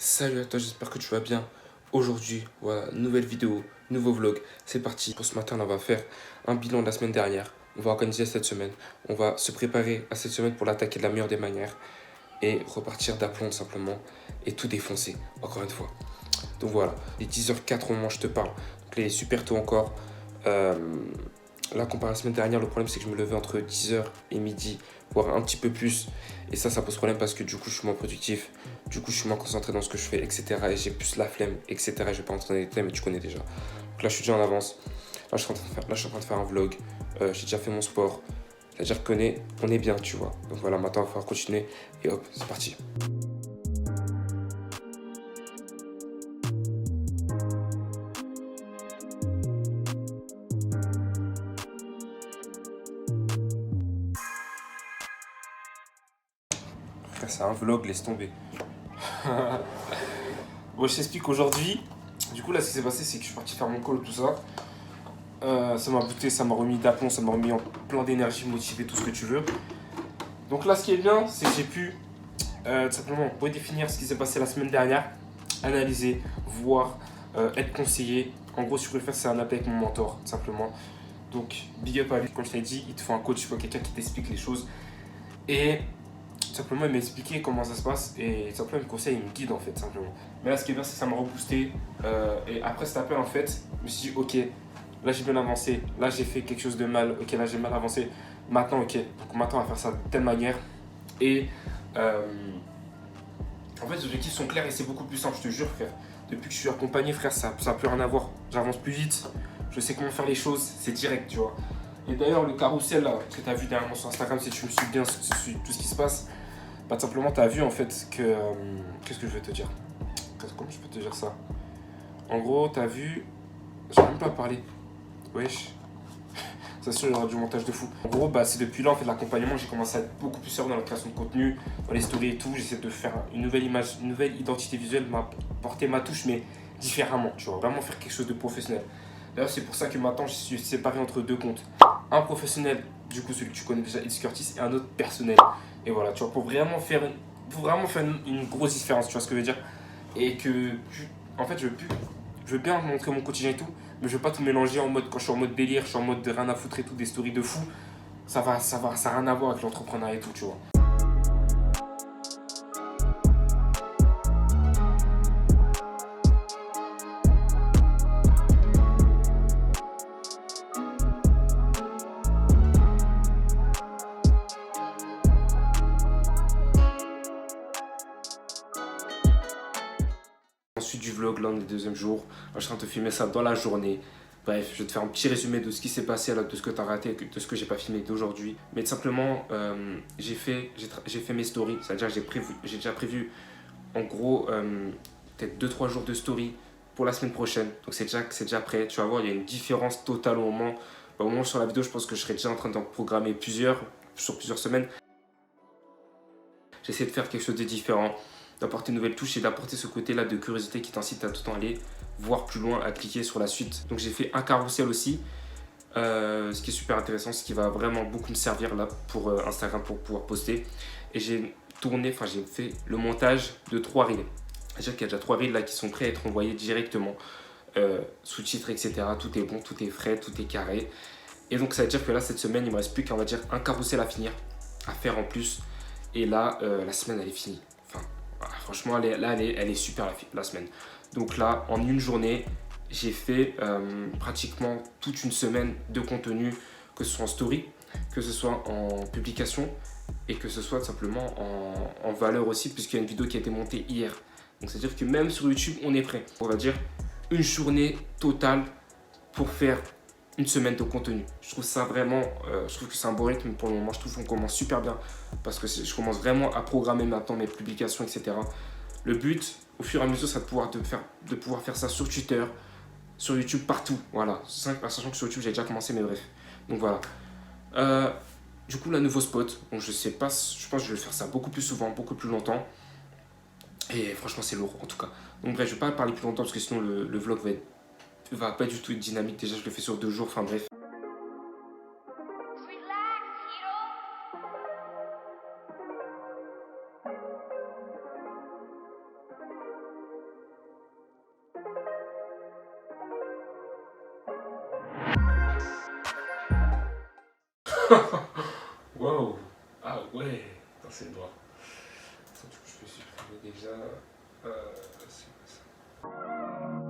Salut à toi, j'espère que tu vas bien. Aujourd'hui, voilà, nouvelle vidéo, nouveau vlog. C'est parti. Pour ce matin, on va faire un bilan de la semaine dernière. On va organiser cette semaine. On va se préparer à cette semaine pour l'attaquer de la meilleure des manières. Et repartir d'aplomb simplement. Et tout défoncer, encore une fois. Donc voilà, les 10h04 au moment où je te parle. Donc là, il est super tôt encore. Euh, Là, comparé à la semaine dernière, le problème c'est que je me levais entre 10h et midi, voire un petit peu plus. Et ça pose problème parce que du coup, je suis moins productif. Du coup, je suis moins concentré dans ce que je fais, etc. Et j'ai plus la flemme, etc. Je vais pas entrer dans les détails, mais tu connais déjà. Donc là, je suis déjà en avance. Là, je suis en train de faire un vlog. J'ai déjà fait mon sport. C'est-à-dire qu'on est bien, tu vois. Donc voilà, maintenant, il va falloir continuer. Et hop, c'est parti. Frère, c'est un vlog, laisse tomber. Bon, je t'explique aujourd'hui. Du coup, là, ce qui s'est passé, c'est que je suis parti faire mon call, tout ça. Ça m'a booté, ça m'a remis d'aplomb, ça m'a remis en plein d'énergie, motivé, tout ce que tu veux. Donc là, ce qui est bien, c'est que j'ai pu tout simplement redéfinir ce qui s'est passé la semaine dernière, analyser, voir, être conseillé. En gros, ce que je préfère, c'est un appel avec mon mentor, tout simplement. Donc, big up à lui, comme je t'ai dit, il te faut un coach, il faut quelqu'un qui t'explique les choses. Et tout simplement, il m'a expliqué comment ça se passe et tout simplement, il me conseille, il me guide en fait, simplement. Mais là, ce qui est bien, c'est que ça m'a reboosté. Et après cet appel, en fait, je me suis dit, ok, là j'ai bien avancé, là j'ai fait quelque chose de mal, ok, là j'ai mal avancé. Maintenant, ok, donc maintenant on va faire ça de telle manière. Et en fait, les objectifs sont clairs et c'est beaucoup plus simple, je te jure, frère. Depuis que je suis accompagné, frère, ça n'a plus rien à voir. J'avance plus vite, je sais comment faire les choses, c'est direct, tu vois. Et d'ailleurs, le carrousel là, que tu as vu derrière moi sur Instagram, si tu me suis bien sur tout ce qui se passe, bah, tout simplement, tu as vu en fait que. Qu'est-ce que je vais te dire? Comment je peux te dire ça? En gros, tu as vu. J'arrive même pas à parler. Wesh. Ça se il y aura du montage de fou. En gros, bah, c'est depuis là, en fait, l'accompagnement, j'ai commencé à être beaucoup plus sérieux dans la création de contenu, dans les stories et tout. J'essaie de faire une nouvelle image, une nouvelle identité visuelle, porter ma touche, mais différemment, tu vois. Vraiment faire quelque chose de professionnel. D'ailleurs, c'est pour ça que maintenant, je suis séparé entre deux comptes. Un professionnel, du coup, celui que tu connais déjà, It's Curtis, et un autre personnel. Et voilà, tu vois, pour vraiment faire une grosse différence, tu vois ce que je veux dire. Et que, en fait, je veux bien montrer mon quotidien et tout, mais je veux pas tout mélanger en mode, quand je suis en mode délire, je suis en mode de rien à foutre et tout, des stories de fou. Ça n'a rien à voir avec l'entrepreneuriat et tout, tu vois. Ensuite du vlog, là on est le deuxième jour. Là, je suis en train de te filmer ça dans la journée. Bref, je vais te faire un petit résumé de ce qui s'est passé, là, de ce que tu as raté, de ce que j'ai pas filmé d'aujourd'hui. Mais tout simplement, j'ai fait mes stories. C'est-à-dire que j'ai déjà prévu en gros peut-être 2-3 jours de story pour la semaine prochaine. Donc c'est déjà prêt. Tu vas voir, il y a une différence totale au moment sur la vidéo. Je pense que je serai déjà en train d'en programmer plusieurs sur plusieurs semaines. J'essaie de faire quelque chose de différent, d'apporter une nouvelle touche et d'apporter ce côté-là de curiosité qui t'incite à tout aller voir plus loin, à cliquer sur la suite. Donc j'ai fait un carrousel aussi, ce qui est super intéressant, ce qui va vraiment beaucoup me servir là pour Instagram pour pouvoir poster. Et j'ai fait le montage de 3 reels. C'est-à-dire qu'il y a déjà 3 reels là qui sont prêts à être envoyés directement, sous-titres, etc. Tout est bon, tout est frais, tout est carré. Et donc ça veut dire que là, cette semaine, il me reste plus qu'un, on va dire, un carrousel à finir, à faire en plus. Et là, la semaine, elle est finie. Enfin, voilà, franchement, elle est super la semaine. Donc là, en une journée, j'ai fait pratiquement toute une semaine de contenu, que ce soit en story, que ce soit en publication et que ce soit simplement en valeur aussi, puisqu'il y a une vidéo qui a été montée hier. Donc c'est-à-dire que même sur YouTube, on est prêt. On va dire une journée totale pour faire une semaine de contenu. Je trouve ça vraiment, je trouve que c'est un bon rythme pour le moment. Je trouve qu'on commence super bien parce que je commence vraiment à programmer maintenant mes publications, etc. Le but, au fur et à mesure, c'est de pouvoir faire ça sur Twitter, sur YouTube, partout. Voilà, sachant que sur YouTube, j'ai déjà commencé, mais bref. Donc voilà. Du coup, la nouveau spot, bon, je sais pas, je pense que je vais faire ça beaucoup plus souvent, beaucoup plus longtemps. Et franchement, c'est lourd en tout cas. Donc bref, je vais pas parler plus longtemps parce que sinon le vlog va pas du tout être dynamique. Déjà, je le fais sur 2 jours, enfin bref. Wow. Ah ouais. Attends, c'est noir. Attends, du coup, je peux supprimer déjà. C'est quoi ça?